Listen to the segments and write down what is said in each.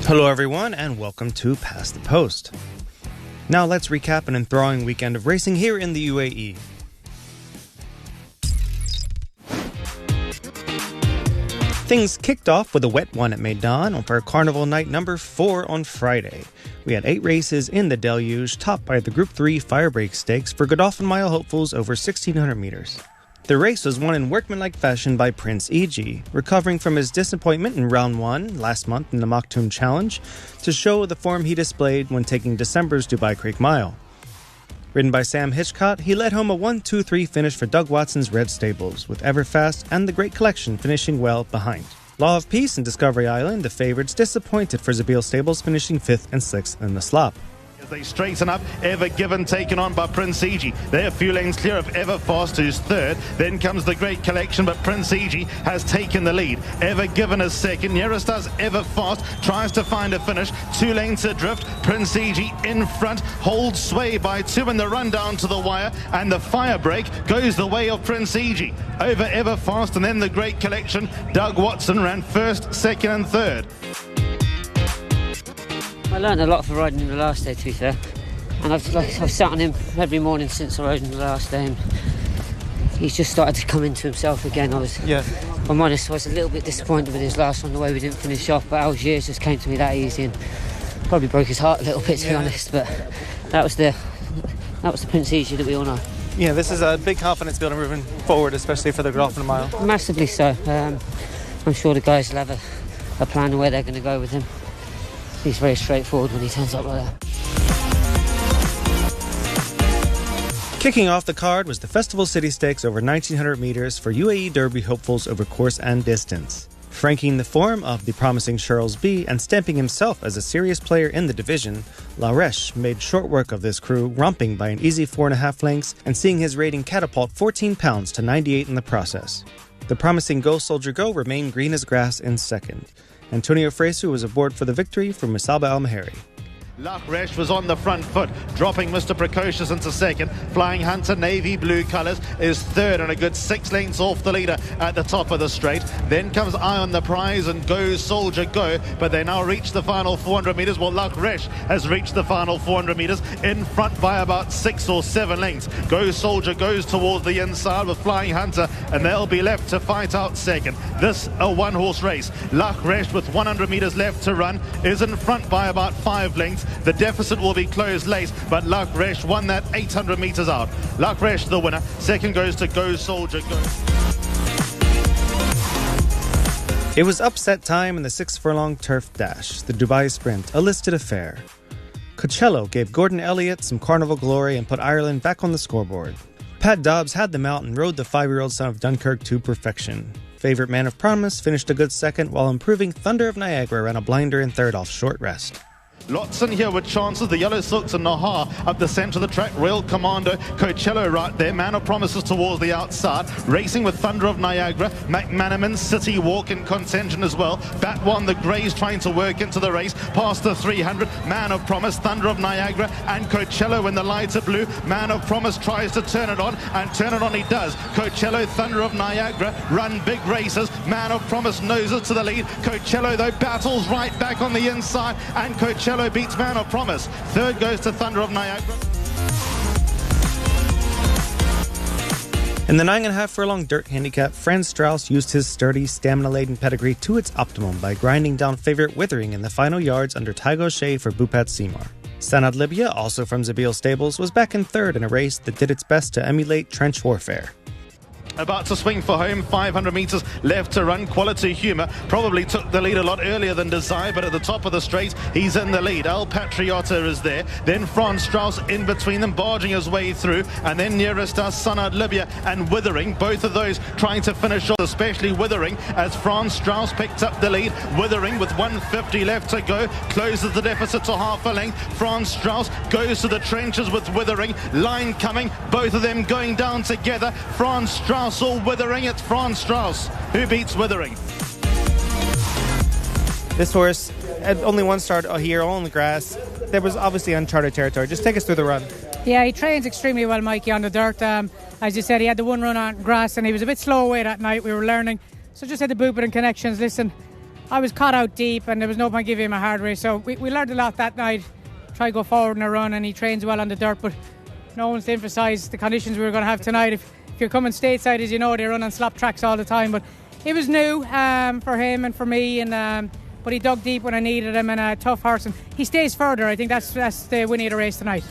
Hello everyone and welcome to Past the Post. Now let's recap an enthralling weekend of racing here in the UAE. Things kicked off with a wet one at Meydan for Carnival Night number 4 on Friday. We had 8 races in the deluge, topped by the Group 3 Firebreak Stakes for Godolphin Mile hopefuls over 1,600 meters. The race was won in workmanlike fashion by Prince E.G., recovering from his disappointment in round 1 last month in the Maktoum Challenge to show the form he displayed when taking December's Dubai Creek Mile. Ridden by Sam Hitchcott, he led home a 1-2-3 finish for Doug Watson's Red Stables, with Everfast and the Great Collection finishing well behind. Law of Peace and Discovery Island, the favourites, disappointed for Zabeel Stables, finishing 5th and 6th in the slop. They straighten up, Ever Given taken on by Prince E.G. They're a few lanes clear of Everfast, who's 3rd. Then comes the Great Collection, but Prince E.G. has taken the lead. Ever Given is 2nd. Nearest does Everfast, tries to find a finish. 2 lanes adrift. Prince E.G. in front, holds sway by 2 in the run down to the wire, and the Firebreak goes the way of Prince E.G. Over Everfast, and then the Great Collection. Doug Watson ran 1st, 2nd and 3rd. I learned a lot from riding him the last day, to be fair, and I've sat on him every morning since I rode him the last day, and he's just started to come into himself again. I'm honest, I was a little bit disappointed with his last one, the way we didn't finish off, but Algiers just came to me that easy and probably broke his heart a little bit, to be honest, but that was the Prince E.G. that we all know. Yeah, this is a big confidence builder moving forward, especially for the Godolphin Mile. Massively so. I'm sure the guys will have a plan of where they're going to go with him. He's very straightforward when he turns up like that. Kicking off the card was the Festival City Stakes over 1,900 meters for UAE Derby hopefuls over course and distance. Franking the form of the promising Charles B and stamping himself as a serious player in the division, La Reche made short work of this crew, romping by an easy 4.5 lengths and seeing his rating catapult 14 pounds to 98 in the process. The promising Go Soldier Go remained green as grass in 2nd. Antonio Fresu was aboard for the victory for Musaba Al-Mahari. La Reche was on the front foot, dropping Mr. Precocious into 2nd. Flying Hunter, navy blue colours, is 3rd and a good 6 lengths off the leader at the top of the straight. Then comes Eye on the Prize and Go Soldier Go, but they now reach the final 400 metres. Well, La Reche has reached the final 400 metres in front by about 6 or 7 lengths. Go Soldier goes towards the inside with Flying Hunter, and they'll be left to fight out 2nd. This a one-horse race. La Reche, with 100 metres left to run, is in front by about 5 lengths. The deficit will be closed late, but La Reche won that 800 metres out. La Reche the winner. 2nd goes to Go Soldier Go. It was upset time in the 6 furlong turf dash, the Dubai Sprint, a listed affair. Coachella gave Gordon Elliott some carnival glory and put Ireland back on the scoreboard. Pat Dobbs had the mount and rode the 5-year-old son of Dunkirk to perfection. Favourite Man of Promise finished a good 2nd, while improving Thunder of Niagara ran a blinder in 3rd off short rest. Lots in here with chances. The Yellow Silks and Nahar up the centre of the track. Royal Commando, Coachella right there. Man of Promises towards the outside. Racing with Thunder of Niagara. McManaman, City Walk in contention as well. Batwan, the Greys trying to work into the race. Past the 300. Man of Promise, Thunder of Niagara and Coachella in the lighter blue. Man of Promise tries to turn it on, and turn it on he does. Coachella, Thunder of Niagara run big races. Man of Promise noses to the lead. Coachella though battles right back on the inside, and Coachella beats Man of Promise. 3rd goes to Thunder of Niagara. In the 9.5 furlong dirt handicap, Franz Strauss used his sturdy, stamina-laden pedigree to its optimum by grinding down favourite Withering in the final yards under Tygo Shea for Bupat Seymour. Sanad Libya, also from Zabeel Stables, was back in 3rd in a race that did its best to emulate trench warfare. About to swing for home, 500 metres left to run. Quality Humour probably took the lead a lot earlier than Desire, but at the top of the straight, he's in the lead. El Patriota is there. Then Franz Strauss in between them, barging his way through. And then nearest us, Sanad Libya and Withering. Both of those trying to finish off, especially Withering, as Franz Strauss picked up the lead. Withering with 150 left to go, closes the deficit to half a length. Franz Strauss goes to the trenches with Withering. Line coming, both of them going down together. Franz Strauss all Withering. It's Franz Strauss who beats Withering. This horse had only one start here, all on the grass. There was obviously uncharted territory. Just take us through the run. Yeah, he trains extremely well, Mikey, on the dirt. As you said, he had the one run on grass and he was a bit slow away that night. We were learning. So just had the booping and connections. Listen, I was caught out deep and there was no point giving him a hard race. So we learned a lot that night. Try to go forward in a run, and he trains well on the dirt, but no one's to emphasise the conditions we were going to have tonight. If you're coming stateside, as you know, they run on slop tracks all the time, but it was new for him and for me, and but he dug deep when I needed him, and a tough horse, and he stays further. I think that's the winning of the race tonight.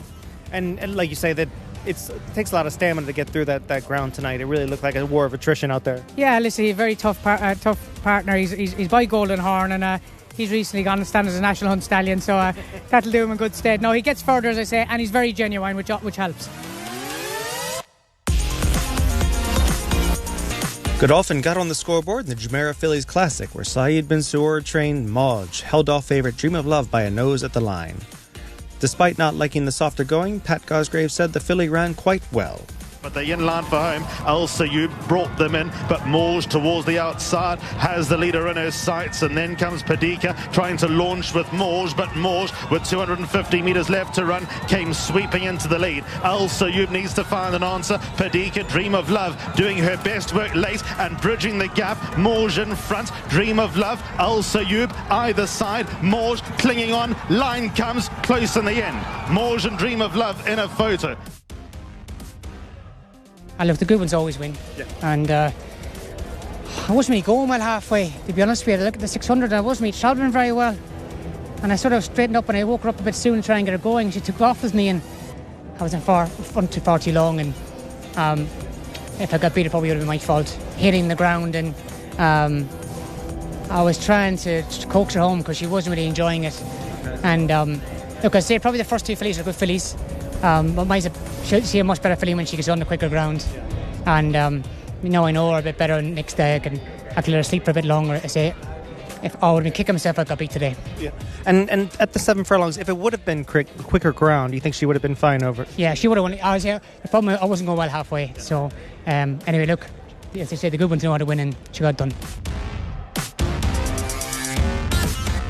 And like you say, that it takes a lot of stamina to get through that ground tonight. It really looked like a war of attrition out there. Yeah, listen, he's a very tough partner. He's by Golden Horn, and he's recently gone to stand as a national hunt stallion, so that'll do him in good stead. No, he gets further, as I say, and he's very genuine, which helps. Godolphin got on the scoreboard in the Jumeirah Fillies Classic, where Saeed bin Suur-trained Mauj held off favourite Dream of Love by a nose at the line. Despite not liking the softer going, Pat Cosgrave said the filly ran quite well. But the inland for home, Al Sayoub brought them in, but Mauj towards the outside has the leader in her sights, and then comes Padika trying to launch with Mauj, but Mauj, with 250 metres left to run, came sweeping into the lead. Al Sayoub needs to find an answer. Padika, Dream of Love, doing her best work late and bridging the gap. Mauj in front, Dream of Love, Al Sayoub either side, Mauj clinging on, line comes, close in the end. Mauj and Dream of Love in a photo. I love the good ones always win. Yeah. And I wasn't really going well halfway, to be honest with you. I look at the 600, I wasn't really travelling very well. And I sort of straightened up, and I woke her up a bit soon to try and get her going. She took off with me, and I was in front too far too long. And if I got beat, it probably would have been my fault. Hitting the ground, and I was trying to coax her home because she wasn't really enjoying it. Okay. And look, I'd say probably the first two fillies are good fillies. But she'll see a much better filly when she gets on the quicker ground. And I know her a bit better next day. I can actually let her sleep for a bit longer. I say, if I would have been kicking myself, I got beat today. Yeah. And at the 7 furlongs, if it would have been quicker ground, do you think she would have been fine over? Yeah, she would have won. The problem, I wasn't going well halfway. So anyway, look, as I say, the good ones know how to win, and she got done.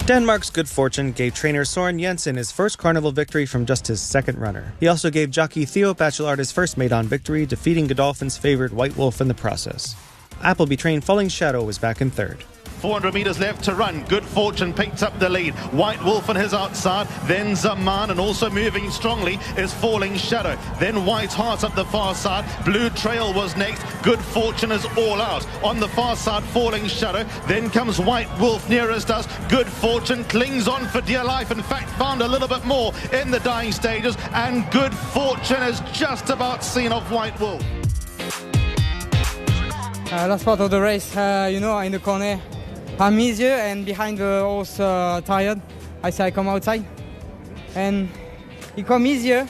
Denmark's good fortune gave trainer Søren Jensen his first carnival victory from just his second runner. He also gave jockey Theo Bachelard his first maiden victory, defeating Godolphin's favourite White Wolf in the process. Appleby-trained Falling Shadow was back in third. 400 metres left to run. Good Fortune picked up the lead. White Wolf on his outside. Then Zaman, and also moving strongly is Falling Shadow. Then White Heart up the far side. Blue Trail was next. Good Fortune is all out. On the far side, Falling Shadow. Then comes White Wolf nearest us. Good Fortune clings on for dear life. In fact, found a little bit more in the dying stages. And Good Fortune is just about seen off White Wolf. Last part of the race, in the corner, I'm easier, and behind the horse tired. I say I come outside, and he come easier,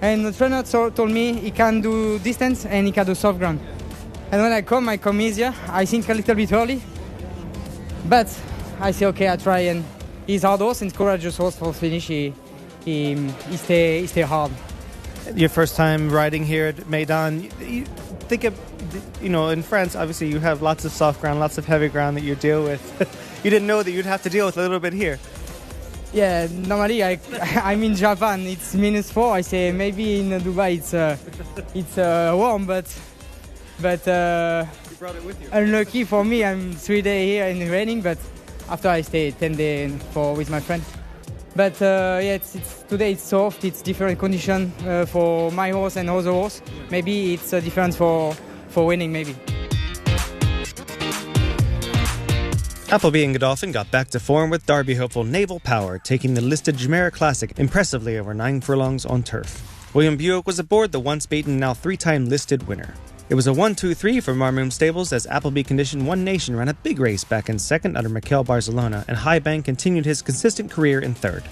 and the trainer told me he can do distance and he can do soft ground. And when I come easier. I think a little bit early, but I say okay, I try, and he's hard horse and courageous horse for finish. He stay hard. Your first time riding here at Meydan, you think of, in France, obviously you have lots of soft ground, lots of heavy ground that you deal with. You didn't know that you'd have to deal with a little bit here. Yeah, normally I'm in Japan. It's -4. I say maybe in Dubai it's warm, but you brought it with you. Unlucky for me. I'm 3 days here in the raining, but after I stay 10 days with my friend. But today it's soft. It's different condition for my horse and other horse. Maybe it's a difference for winning, maybe. Appleby and Godolphin got back to form with Derby hopeful Naval Power taking the listed Jumeirah Classic impressively over 9 furlongs on turf. William Buick was aboard the once beaten, now 3-time listed winner. It was a 1-2-3 for Marmoon Stables as Appleby conditioned One Nation ran a big race back in second under Mikel Barcelona, and Highbank continued his consistent career in third.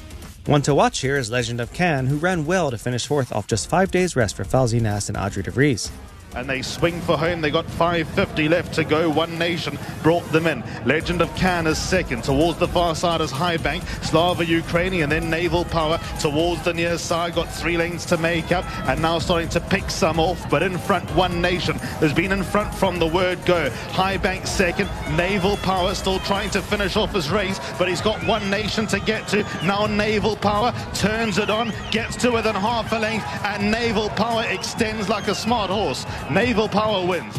One to watch here is Legend of Can, who ran well to finish fourth off just 5 days rest for Falzi Nas and Audrey de Vries. And they swing for home. They got 5:50 left to go. One Nation brought them in. Legend of Can is second. Towards the far side is Highbank, Slava Ukrainian, then Naval Power towards the near side. Got 3 lanes to make up, and now starting to pick some off. But in front, One Nation has been in front from the word go. Highbank second. Naval Power still trying to finish off his race, but he's got One Nation to get to. Now Naval Power turns it on, gets to within half a length, and Naval Power extends like a smart horse. Naval Power wins.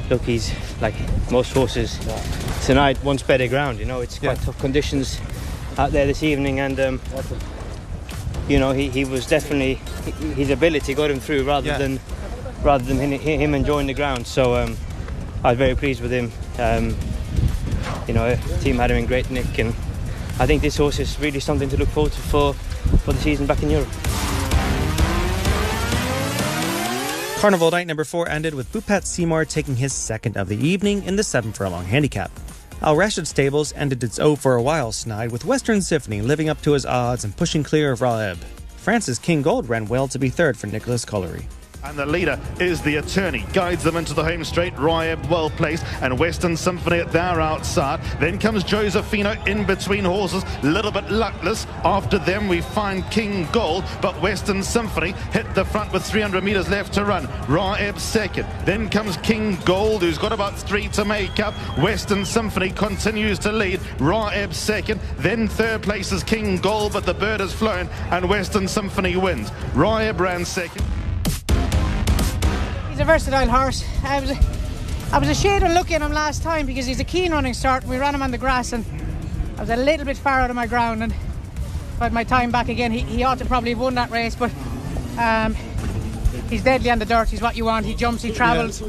look, he's like most horses tonight wants better ground. You know, it's quite tough conditions out there this evening, and you know, he was definitely, his ability got him through rather than him enjoying the ground. So I was very pleased with him. You know, the team had him in great nick, and I think this horse is really something to look forward to for the season back in Europe. Carnival night number 4 ended with Bhupat Seymour taking his second of the evening in the 7 furlong handicap. Al Rashid Stables ended its "Oh for a while" snide with Western Symphony living up to his odds and pushing clear of Raeb. France's King Gold ran well to be third for Nicholas Colliery. And the leader is the Attorney. Guides them into the home straight. Raeb well placed, and Western Symphony at their outside. Then comes Josefino in between horses, a little bit luckless. After them we find King Gold, but Western Symphony hit the front with 300 metres left to run. Raeb second. Then comes King Gold, who's got about 3 to make up. Western Symphony continues to lead. Raeb second. Then third place is King Gold, but the bird has flown and Western Symphony wins. Raeb ran second. He's a versatile horse. I was a shade unlucky on him last time because he's a keen running start. We ran him on the grass and I was a little bit far out of my ground, and if I had my time back again, he ought to probably have won that race, but he's deadly on the dirt. He's what you want. He jumps, he travels.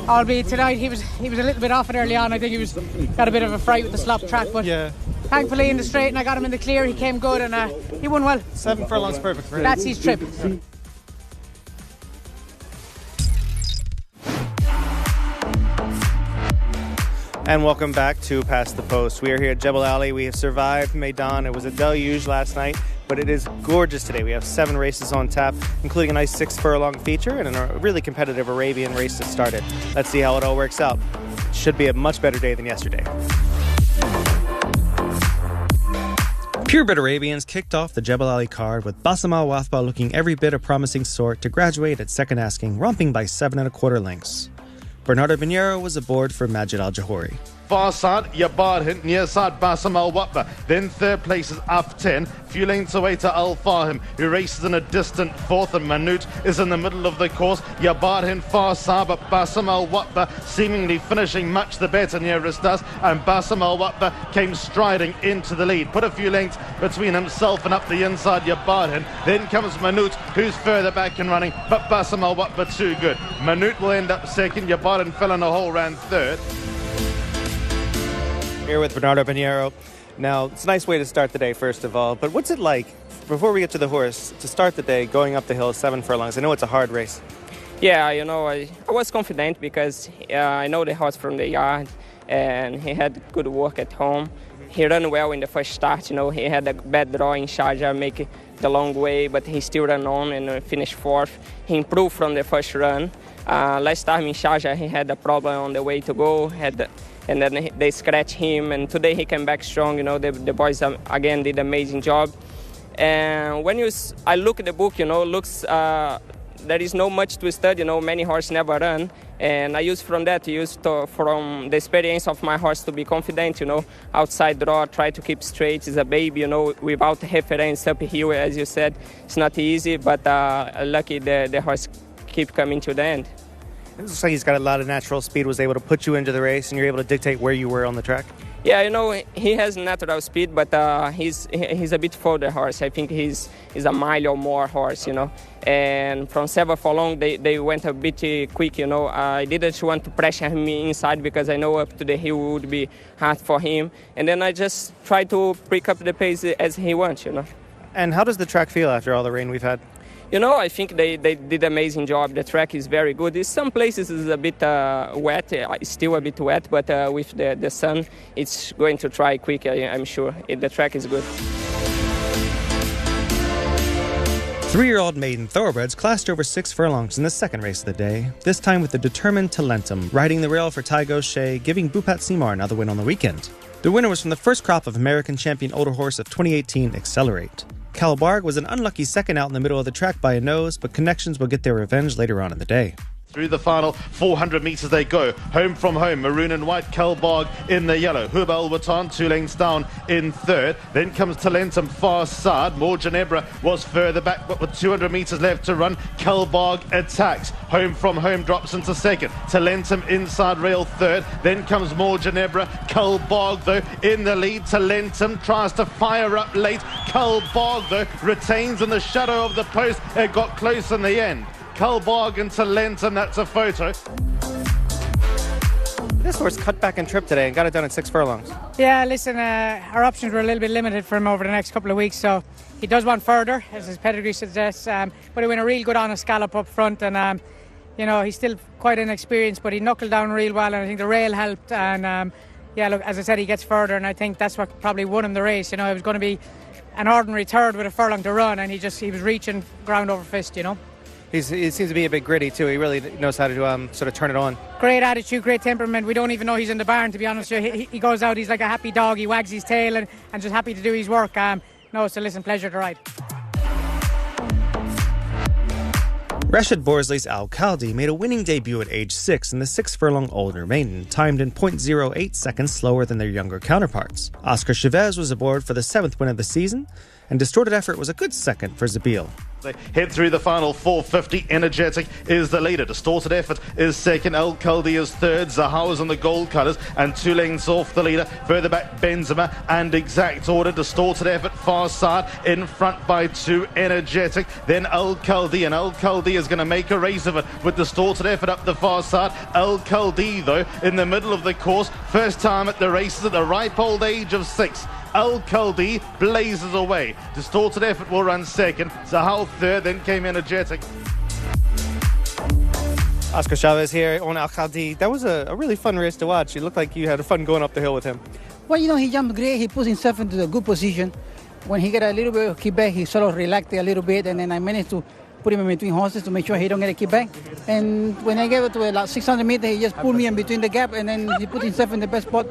Albeit tonight he was a little bit off it early on. I think he got a bit of a fright with the slop track, but thankfully in the straight and I got him in the clear. He came good and he won well. 7 furlongs perfect for him. That's his trip. And welcome back to Past the Post. We are here at Jebel Ali. We have survived Maidan. It was a deluge last night, but it is gorgeous today. We have 7 races on tap, including a nice 6 furlong feature and a really competitive Arabian race that started. Let's see how it all works out. Should be a much better day than yesterday. Purebred Arabians kicked off the Jebel Ali card with Bassam Al Wathba looking every bit a promising sort to graduate at second asking, romping by 7 1/4 lengths. Bernardo Pinheiro was aboard for Majid Al Johori. Far side, Yabarhin, near side, Bassam Al Watba. Then third place is Af 10, few lengths away to Al Fahim, who races in a distant 4th, and Manut is in the middle of the course. Yabarhin far side, but Bassam Al Watba seemingly finishing much the better nearest us, and Bassam Al Watba came striding into the lead. Put a few lengths between himself and up the inside Yabarhin. Then comes Manut, who's further back and running, but Bassam Al Watba too good. Manut will end up second, Yabarhin fell in a hole, ran third. Here with Bernardo Pinheiro. Now, it's a nice way to start the day, first of all, but what's it like, before we get to the horse, to start the day going up the hill 7 furlongs? I know it's a hard race. Yeah, you know, I was confident because I know the horse from the yard and he had good work at home. He ran well in the first start, you know, he had a bad draw in Sharjah, make the long way, but he still ran on and finished 4th. He improved from the first run. Last time in Sharjah, he had a problem on the way to go, and then they scratched him, and today he came back strong. You know, the boys again did an amazing job. And when I look at the book, you know, there is no much to study. You know, many horses never run, and I use from that, from the experience of my horse to be confident. You know, outside draw, try to keep straight. He's a baby, you know, without reference uphill, as you said, it's not easy. But lucky the horse keep coming to the end. It looks like he's got a lot of natural speed, was able to put you into the race, and you're able to dictate where you were on the track. Yeah, you know, he has natural speed, but he's a bit further horse. I think he's a mile or more horse, you know. And from 7 furlong, they went a bit quick, you know. I didn't want to pressure him inside because I know up to the hill would be hard for him. And then I just tried to pick up the pace as he wants, you know. And how does the track feel after all the rain we've had? You know, I think they did an amazing job. The track is very good. In some places it's a bit wet, it's still a bit wet, but with the sun, it's going to dry quick, I'm sure. The track is good. 3-year-old maiden thoroughbreds classed over 6 furlongs in the second race of the day, this time with the determined Talentum, riding the rail for Ty Gaucher, giving Bhupat Seymour another win on the weekend. The winner was from the first crop of American champion older horse of 2018, Accelerate. Calbarg was an unlucky second out in the middle of the track by a nose, but Connections will get their revenge later on in the day. Through the final 400 metres they go. Home from home, maroon and white, Kelbog in the yellow. Hubal Watan, 2 lanes down in third. Then comes Talentum far side. More Ginebra was further back, but with 200 metres left to run, Kelbog attacks. Home from home drops into second. Talentum inside rail third. Then comes More Ginebra. Kelbog, though, in the lead. Talentum tries to fire up late. Kelbog, though, retains in the shadow of the post. It got close in the end. Kelbog and Talentum, that's a photo. This horse cut back and tripped today and got it done at 6 furlongs. Yeah, listen, our options were a little bit limited for him over the next couple of weeks, so he does want further, as his pedigree suggests, but he went a real good honest gallop up front, and you know, he's still quite inexperienced, but he knuckled down real well, and I think the rail helped, and yeah, look, as I said, he gets further, and I think that's what probably won him the race. You know, it was going to be an ordinary third with a furlong to run, and he was reaching ground over fist, you know. He seems to be a bit gritty too. He really knows how to sort of turn it on. Great attitude, great temperament. We don't even know he's in the barn, to be honest with you. He goes out, he's like a happy dog. He wags his tail and just happy to do his work. No, so listen, pleasure to ride. Rashid Borsley's Al Khaldi made a winning debut at age 6 in the 6 furlong older maiden, timed in 0.08 seconds slower than their younger counterparts. Oscar Chavez was aboard for the 7th win of the season, and Distorted Effort was a good second for Zabeel. They head through the final 450. Energetic is the leader. Distorted Effort is second. Al Khaldi is third. Zahau is on the gold colours and 2 lengths off the leader. Further back, Benzema and Exact Order. Distorted Effort far side in front by 2. Energetic. Then Al Khaldi, and Al Khaldi is going to make a race of it with Distorted Effort up the far side. Al Khaldi, though, in the middle of the course. First time at the races at the ripe old age of 6. Al Khaldi blazes away. Distorted Effort will run second. Zahal third, then came Energetic. Oscar Chavez here on Al Khaldi. That was a really fun race to watch. It looked like you had fun going up the hill with him. Well, you know, he jumped great. He put himself into a good position. When he got a little bit of kickback, he sort of relaxed a little bit, and then I managed to put him in between horses to make sure he don't get a kickback. And when I gave it to like 600 meters, he just pulled me in between the gap, and then he put himself in the best spot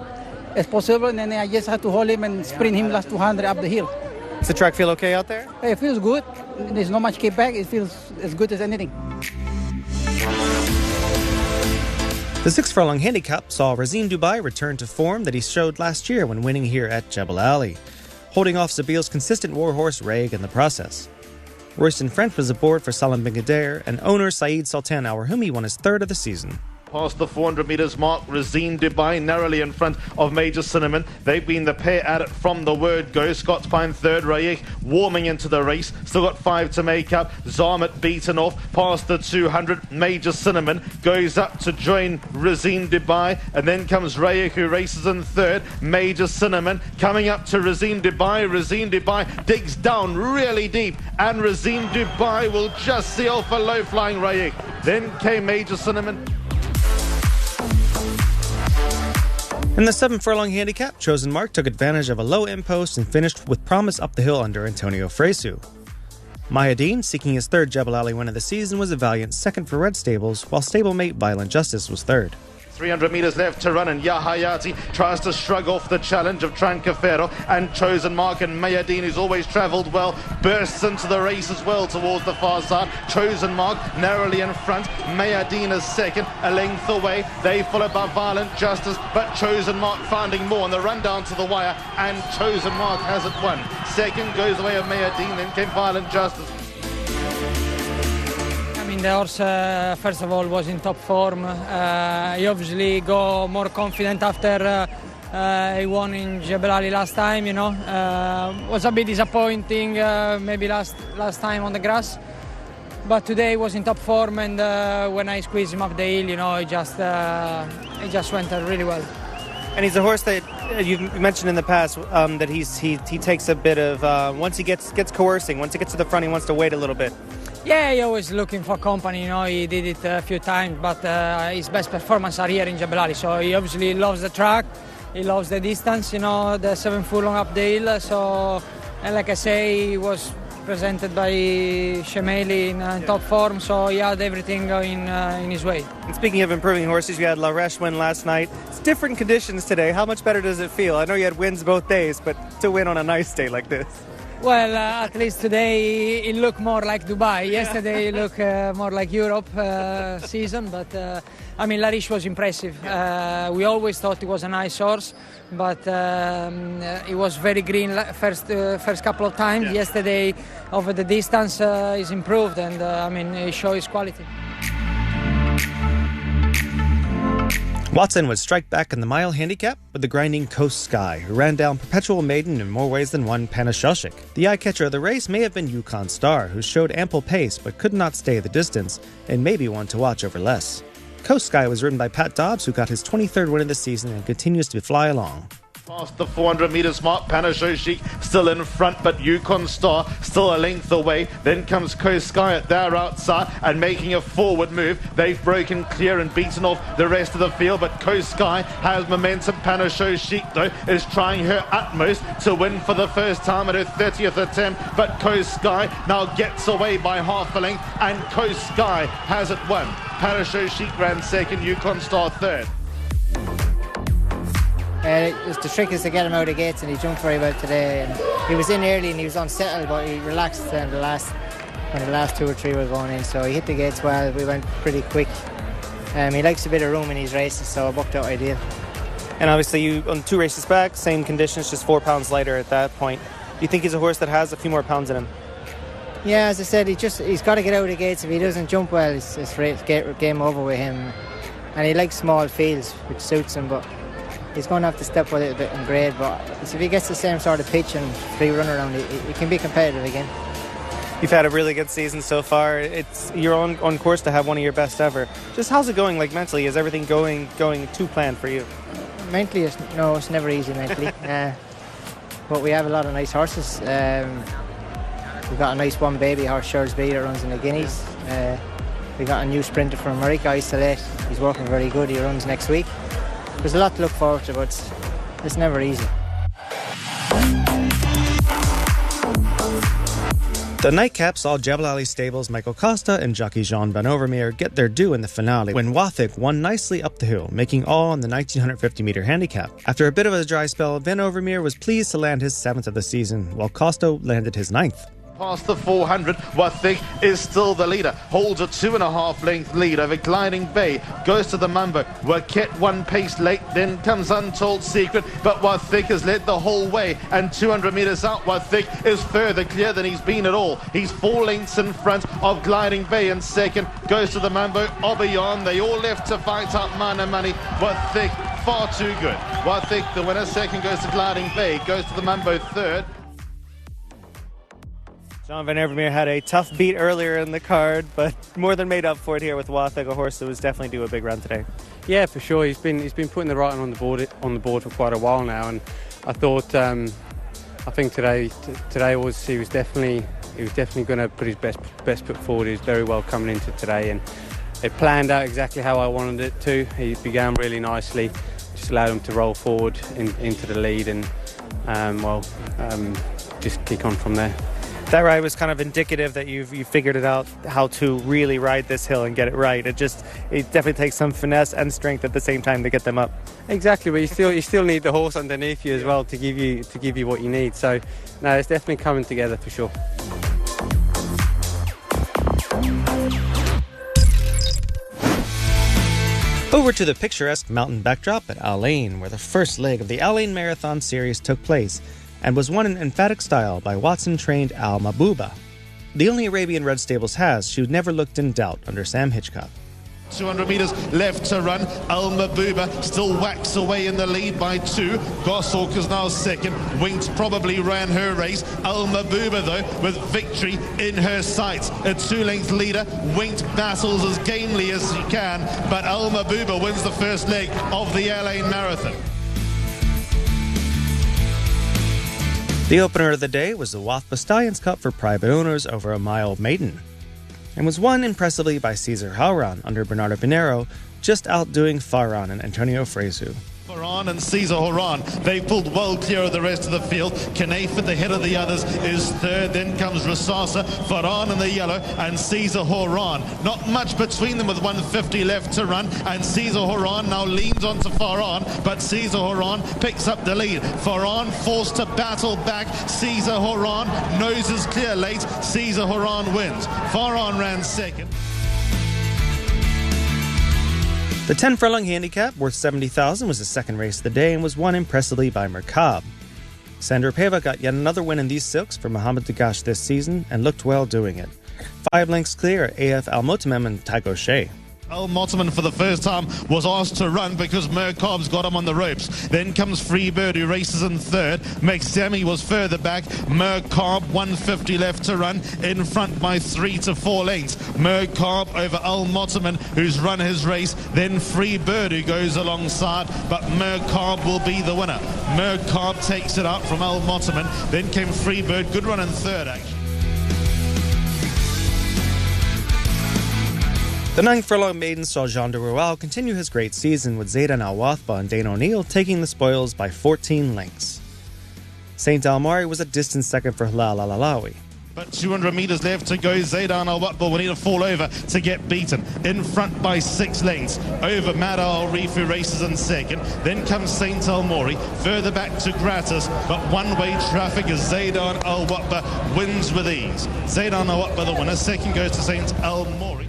as possible, and then I just had to hold him and sprint him last 200 up the hill. Does the track feel okay out there? It feels good. There's not much kickback. It feels as good as anything. The 6 furlong handicap saw Razine Dubai return to form that he showed last year when winning here at Jebel Ali, holding off Zabeel's consistent warhorse Raig in the process. Royston French was aboard for Salam Bin Ghadir, and owner Saeed Sultan Al Rahumi won his 3rd of the season. Past the 400 metres mark, Razine Dubai narrowly in front of Major Cinnamon. They've been the pair at it from the word go. Scott's Pine third, Rayek warming into the race. Still got 5 to make up. Zarmut beaten off past the 200. Major Cinnamon goes up to join Razine Dubai, and then comes Rayek, who races in third. Major Cinnamon coming up to Razine Dubai. Razine Dubai digs down really deep, and Razine Dubai will just see off a low-flying Rayek. Then came Major Cinnamon. In the 7 furlong handicap, Chosen Mark took advantage of a low impost and finished with promise up the hill under Antonio Fresu. Mayadeen, seeking his 3rd Jebel Ali win of the season, was a valiant 2nd for Red Stables, while stablemate Violent Justice was 3rd. 300 metres left to run, and Yahayati tries to shrug off the challenge of Trancaferro, and Chosen Mark and Mayadeen, who's always travelled well, bursts into the race as well towards the far side. Chosen Mark narrowly in front, Mayadeen is second, a length away. They followed by Violent Justice, but Chosen Mark finding more on the run down to the wire, and Chosen Mark has it won. Second goes away of Mayadeen, then came Violent Justice. The horse, first of all, was in top form. He obviously got more confident after he won in Jebel Ali last time, you know. Was a bit disappointing, maybe last time on the grass. But today he was in top form, and when I squeezed him up the hill, you know, it just went really well. And he's a horse that you've mentioned in the past that he takes a bit of, once he gets coercing, once he gets to the front, he wants to wait a little bit. Yeah, he's always looking for company, you know, he did it a few times, but his best performance are here in Jebel Ali, so he obviously loves the track, he loves the distance, you know, the 7 furlong up the hill, so, and like I say, he was presented by Shemeli in top form, so he had everything going in his way. And speaking of improving horses, you had La Reche win last night. It's different conditions today. How much better does it feel? I know you had wins both days, but to win on a nice day like this. Well, at least today it looked more like Dubai. Yesterday it looked more like Europe season, but I mean, Larish was impressive. We always thought it was a nice horse, but it was very green first couple of times. Yeah. Yesterday, over the distance, is improved, and I mean, it shows quality. Watson would strike back in the mile handicap with the grinding Coast Sky, who ran down Perpetual Maiden in more ways than one Panashosik. The eye-catcher of the race may have been Yukon Star, who showed ample pace but could not stay the distance, and maybe one to watch over less. Coast Sky was ridden by Pat Dobbs, who got his 23rd win of the season and continues to fly along. Past the 400 metres mark, Panashosik still in front, but Yukon Star still a length away. Then comes Coast Sky at their outside and making a forward move. They've broken clear and beaten off the rest of the field, but Coast Sky has momentum. Panashosik, though, is trying her utmost to win for the first time at her 30th attempt, but Coast Sky now gets away by half a length, and Coast Sky has it won. Panashosik ran second, Yukon Star third. The trick is to get him out of the gates, and he jumped very well today. And he was in early and he was unsettled, but he relaxed when the last 2 or 3 were going in. So he hit the gates well. We went pretty quick. He likes a bit of room in his races, so it worked out ideal. And obviously, you on 2 races back, same conditions, just 4 pounds lighter at that point. Do you think he's a horse that has a few more pounds in him? Yeah, as I said, he's got to get out of the gates. If he doesn't jump well, it's game over with him. And he likes small fields, which suits him, but he's going to have to step a little bit in grade, but if he gets the same sort of pitch and free run around, he can be competitive again. You've had a really good season so far. You're on course to have one of your best ever. Just how's it going, like mentally? Is everything going to plan for you? Mentally, it's never easy mentally. But we have a lot of nice horses. We've got a nice one baby horse, Charles B, that runs in the Guineas. We got a new sprinter from America, Isolate. He's working very good. He runs next week. There's a lot to look forward to, but it's never easy. The nightcap saw Jebel Ali Stables' Michael Costa and jockey Jean Van Overmeer get their due in the finale when Wathick won nicely up the hill, making all in the 1950-metre handicap. After a bit of a dry spell, Van Overmeer was pleased to land his 7th of the season, while Costa landed his 9th. Past the 400, Wathick is still the leader, holds a 2.5 length lead over Gliding Bay, goes to the Mumbo. Waquette 1 pace late, then comes Untold Secret, but Wathick has led the whole way, and 200 metres out, Wathick is further clear than he's been at all. He's 4 lengths in front of Gliding Bay in second, goes to the Mumbo, Obion, they all left to fight up Mana Money. Wathick far too good. Wathick, the winner, second goes to Gliding Bay, goes to the Mumbo third. John Van Evermeer had a tough beat earlier in the card, but more than made up for it here with Wathick, a horse that was definitely due a big run today. Yeah, for sure. He's been putting the writing on the board for quite a while now, and I thought I think today he was definitely going to put his best foot forward. He was very well coming into today, and it planned out exactly how I wanted it to. He began really nicely, just allowed him to roll forward into the lead, and just kick on from there. That ride was kind of indicative that you figured it out how to really ride this hill and get it right. It definitely takes some finesse and strength at the same time to get them up. Exactly, but you still need the horse underneath you as well to give you what you need. So no, it's definitely coming together for sure. Over to the picturesque mountain backdrop at Al Ain, where the first leg of the Al Ain Marathon Series took place, and was won in emphatic style by Watson-trained Al Mabuba. The only Arabian Red Stables has, she never looked in doubt under Sam Hitchcock. 200 metres left to run. Al Mabuba still whacks away in the lead by 2. Goshawk is now second. Winks probably ran her race. Al Mabuba, though, with victory in her sights. A 2-length leader. Winked battles as gamely as she can, but Al Mabuba wins the first leg of the Al Ain Marathon. The opener of the day was the Wathba Stallions Cup for private owners over a mile maiden, and was won impressively by Cesar Hauran under Bernardo Pinero, just outdoing Farran and Antonio Fresu. Faran and Caesar Horan, they pulled well clear of the rest of the field. Knaif at the head of the others is third. Then comes Rasasa, Faran in the yellow, and Caesar Horan. Not much between them with 150 left to run, and Caesar Horan now leans onto Faran, but Caesar Horan picks up the lead. Faran forced to battle back. Caesar Horan noses clear late. Caesar Horan wins. Faran ran second. The 10 furlong handicap, worth $70,000, was the second race of the day and was won impressively by Merkab. Sandra Peva got yet another win in these silks for Mohamed Dagash this season and looked well doing it. 5 lengths clear are AF Al Motamem and Taigo Shea. Al Motamem for the first time was asked to run because Merkab's got him on the ropes. Then comes Freebird, who races in third. Maxemi was further back. Merkab, 150 left to run, in front by 3 to 4 lengths. Merkab over Al Motamem, who's run his race. Then Freebird, who goes alongside, but Merkab will be the winner. Merkab takes it out from Al Motamem. Then came Freebird, good run in third, actually. The 9 furlong maiden saw Jean de Royal continue his great season with Zaydan Al Wathba and Dane O'Neill taking the spoils by 14 lengths. St. Almari was a distant second for Hilal Al Alawi. But 200 metres left to go. Zaydan Al Wathba will need to fall over to get beaten. In front by 6 lengths. Over Mada Al Reef, who races in second. Then comes St. Almori. Further back to Gratis. But one-way traffic as Zaydan Al Wathba wins with ease. Zaydan Al Wathba the winner. Second goes to St. Almori.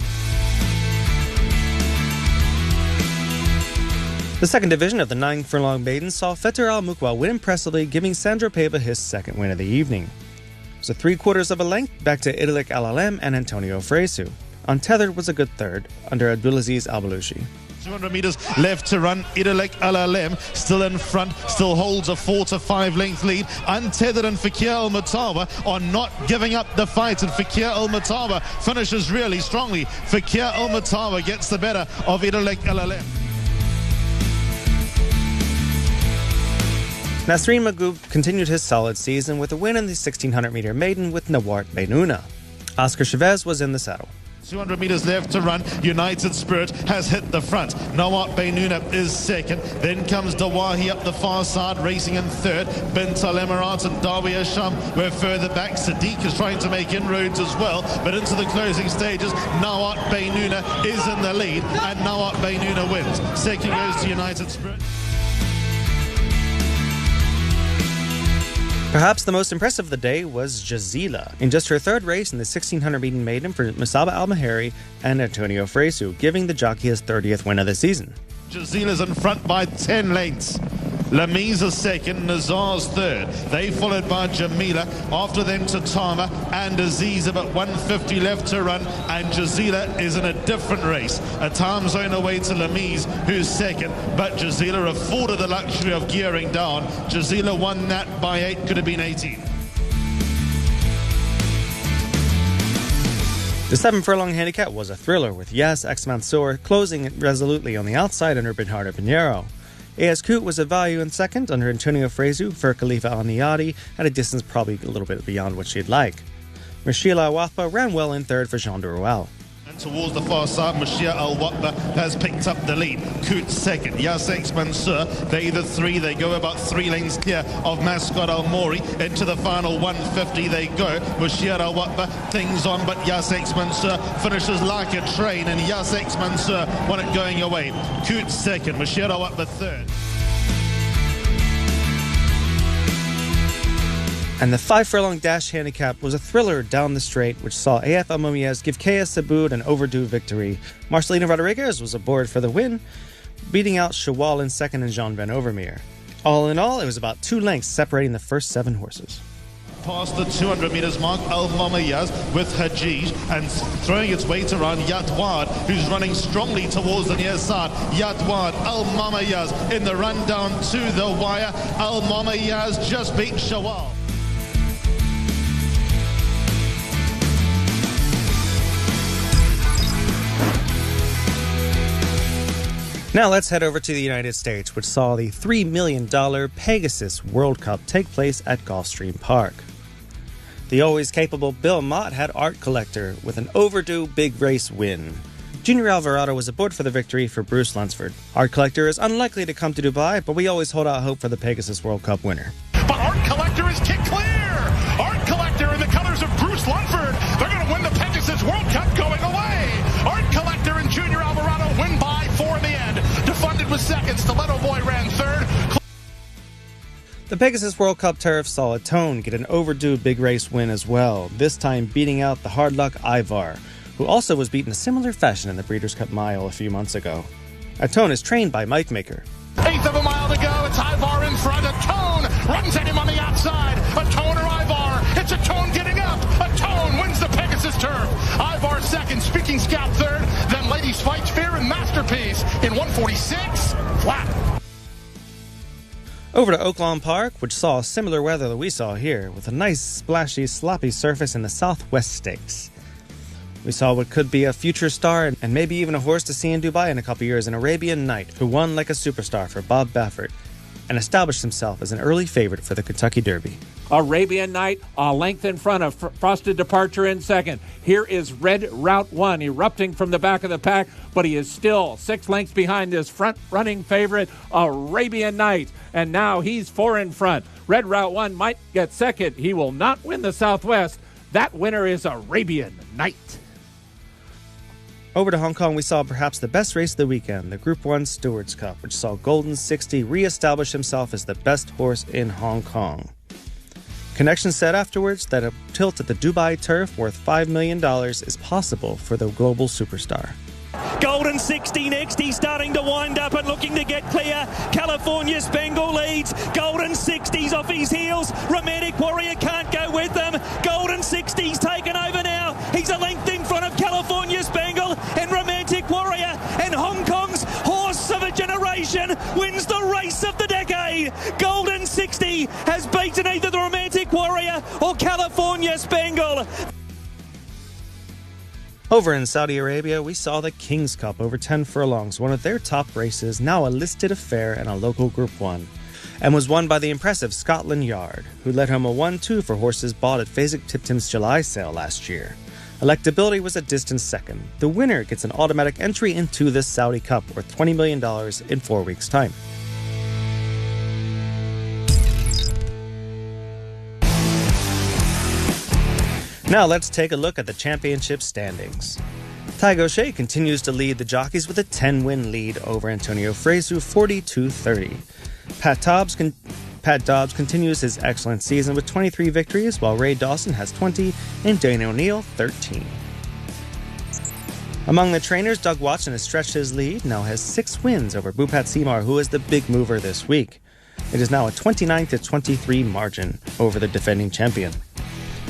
The second division of the 9 furlong maiden saw Fetter Al Mukwa win impressively, giving Sandra Peva his second win of the evening. It was a 3/4 of a length back to Idalik Al Alem and Antonio Fresu. Untethered was a good third under Abdulaziz Al Balushi. 200 metres left to run. Idalik Al Alem still in front, still holds a 4 to 5 length lead. Untethered and Fakir Al Mutawa are not giving up the fight, and Fakir Al Mutawa finishes really strongly. Fakir Al Mutawa gets the better of Idalik Al Alem. Nasreen Magoob continued his solid season with a win in the 1600-metre maiden with Nawart Benuna. Oscar Chavez was in the saddle. 200 metres left to run. United Spirit has hit the front. Nawat Benuna is second. Then comes Dawahi up the far side, racing in third. Bint Al Emirat and Dawi Asham were further back. Sadiq is trying to make inroads as well, but into the closing stages, Nawat Benuna is in the lead, and Nawat Benuna wins. Second goes to United Spirit. Perhaps the most impressive of the day was Jazila, in just her third race in the 1600 meeting maiden for Musaba Al-Mahari and Antonio Fresu, giving the jockey his 30th win of the season. Jazila's in front by 10 lengths. Lamiza second, Nazar's third. They followed by Jamila, after them Tatama and Aziza, but 150 left to run, and Jazila is in a different race. A time zone away to Lamiz, who's second, but Jazila afforded the luxury of gearing down. Jazila won that by 8, could have been 18. The 7 furlong handicap was a thriller, with Yas X Mansour closing resolutely on the outside under Bernardo Pinheiro. A.S. Coot was a value in second under Antonio Fresu for Khalifa Al-Niyadi at a distance probably a little bit beyond what she'd like. Mashila Al-Wathba ran well in third for Jean de Royal. And towards the far side, Mashia Al-Wathba has picked up the lead. Coot second, Yasex Mansour, they the 3, they go about 3 lanes clear of Mascot Al-Mori. Into the final 150 they go. Mashia Al-Wathba things on, but Yasex Mansour finishes like a train, and Yasex Mansour won it going away. Coot second, Mashia Al-Wathba third. And the 5 furlong dash handicap was a thriller down the straight, which saw AF Almomiez give Kea Saboud an overdue victory. Marcelino Rodriguez was aboard for the win, beating out Shawal in second and Jean Van Overmeer. All in all, it was about 2 lengths separating the first 7 horses. Past the 200 metres mark, Al Mamayaz with Hajij, and throwing its weight around Yatwad, who's running strongly towards the near side. Yatwad, Al Mamayaz in the run down to the wire. Al Mamayaz just beat Shawal. Now let's head over to the United States, which saw the $3 million Pegasus World Cup take place at Gulfstream Park. The always capable Bill Mott had Art Collector with an overdue big race win. Junior Alvarado was aboard for the victory for Bruce Lunsford. Art Collector is unlikely to come to Dubai, but we always hold out hope for the Pegasus World Cup winner. But Art Collector is kicked clear! Art Collector in the colors of Bruce Lunsford. They're going to win the Pegasus World Cup going away. Art Collector and Junior Alvarado win by 4 in the end. Defunded with seconds. Stiletto Boy ran third. The Pegasus World Cup turf saw Atone get an overdue big race win as well, this time beating out the hard luck Ivar, who also was beaten in a similar fashion in the Breeders' Cup Mile a few months ago. Atone is trained by Mike Maker. Eighth of a mile to go. It's Ivar in front. Atone runs at him on the outside. Atone or Ivar. It's Atone getting up. Atone wins the Pegasus turf. Ivar second. Speaking Scout third. Then Ladies Fight Fear and Masterpiece in 146. Flat. Over to Oaklawn Park, which saw similar weather that we saw here, with a nice, splashy, sloppy surface in the Southwest Stakes. We saw what could be a future star and maybe even a horse to see in Dubai in a couple years, an Arabian Knight who won like a superstar for Bob Baffert and established himself as an early favorite for the Kentucky Derby. Arabian Knight a length in front of Frosted Departure in second. Here is Red Route 1 erupting from the back of the pack, but he is still 6 lengths behind his front-running favorite, Arabian Knight. And now he's 4 in front. Red Route 1 might get second. He will not win the Southwest. That winner is Arabian Knight. Over to Hong Kong, we saw perhaps the best race of the weekend, the Group 1 Stewards Cup, which saw Golden 60 re-establish himself as the best horse in Hong Kong. Connection said afterwards that a tilt at the Dubai turf worth $5 million is possible for the global superstar. Golden 60 next, he's starting to wind up and looking to get clear. California Spangle leads. Golden 60's off his heels. Romantic Warrior can't go with them. Golden 60's taken over now. He's a length in front of California Spangle and Romantic Warrior. And Hong Kong's horse of a generation wins the race of the decade. Golden 60 has beaten either the Romantic Warrior or California Spangle. Over in Saudi Arabia, we saw the King's Cup over 10 furlongs, one of their top races, now a listed affair and a local Group 1, and was won by the impressive Scotland Yard, who led home a 1-2 for horses bought at Fasig-Tipton's July sale last year. Electability was a distant second. The winner gets an automatic entry into this Saudi Cup worth $20 million in 4 weeks' time. Now let's take a look at the championship standings. Ty Gaucher continues to lead the jockeys with a 10-win lead over Antonio Fresu, 42-30. Pat Dobbs continues his excellent season with 23 victories, while Ray Dawson has 20 and Dana O'Neill 13. Among the trainers, Doug Watson has stretched his lead, now has 6 wins over Bupat Seymour, who is the big mover this week. It is now a 29-23 margin over the defending champion.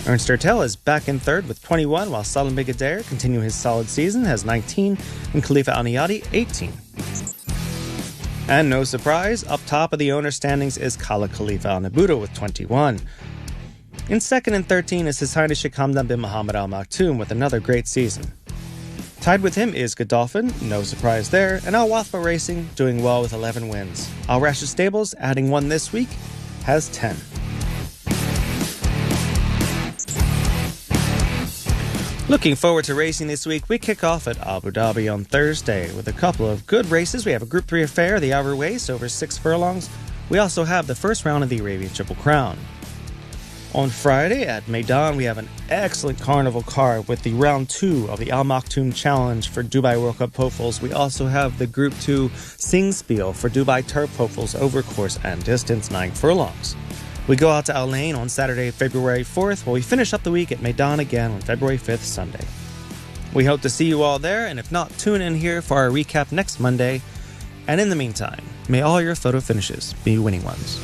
Ernst Ertel is back in third with 21, while Salim Bigadir, continuing his solid season, has 19, and Khalifa Al-Niyadi 18. And no surprise, up top of the owner standings is Khala Khalifa Al-Nabuda with 21. In second and 13 is His Highness Sheikh Hamdan bin Mohammed Al Maktoum with another great season. Tied with him is Godolphin, no surprise there, and Al Wathba Racing doing well with 11 wins. Al Rashid Stables, adding 1 this week, has 10. Looking forward to racing this week, we kick off at Abu Dhabi on Thursday with a couple of good races. We have a Group 3 affair, the Outer Waste, over 6 furlongs. We also have the first round of the Arabian Triple Crown. On Friday at Meydan, we have an excellent carnival card with the round 2 of the Al Maktoum Challenge for Dubai World Cup hopefuls. We also have the Group 2 Sing Spiel for Dubai Turf hopefuls over course and distance, 9 furlongs. We go out to Al Ain on Saturday, February 4th, while we finish up the week at Meydan again on February 5th, Sunday. We hope to see you all there, and if not, tune in here for our recap next Monday. And in the meantime, may all your photo finishes be winning ones.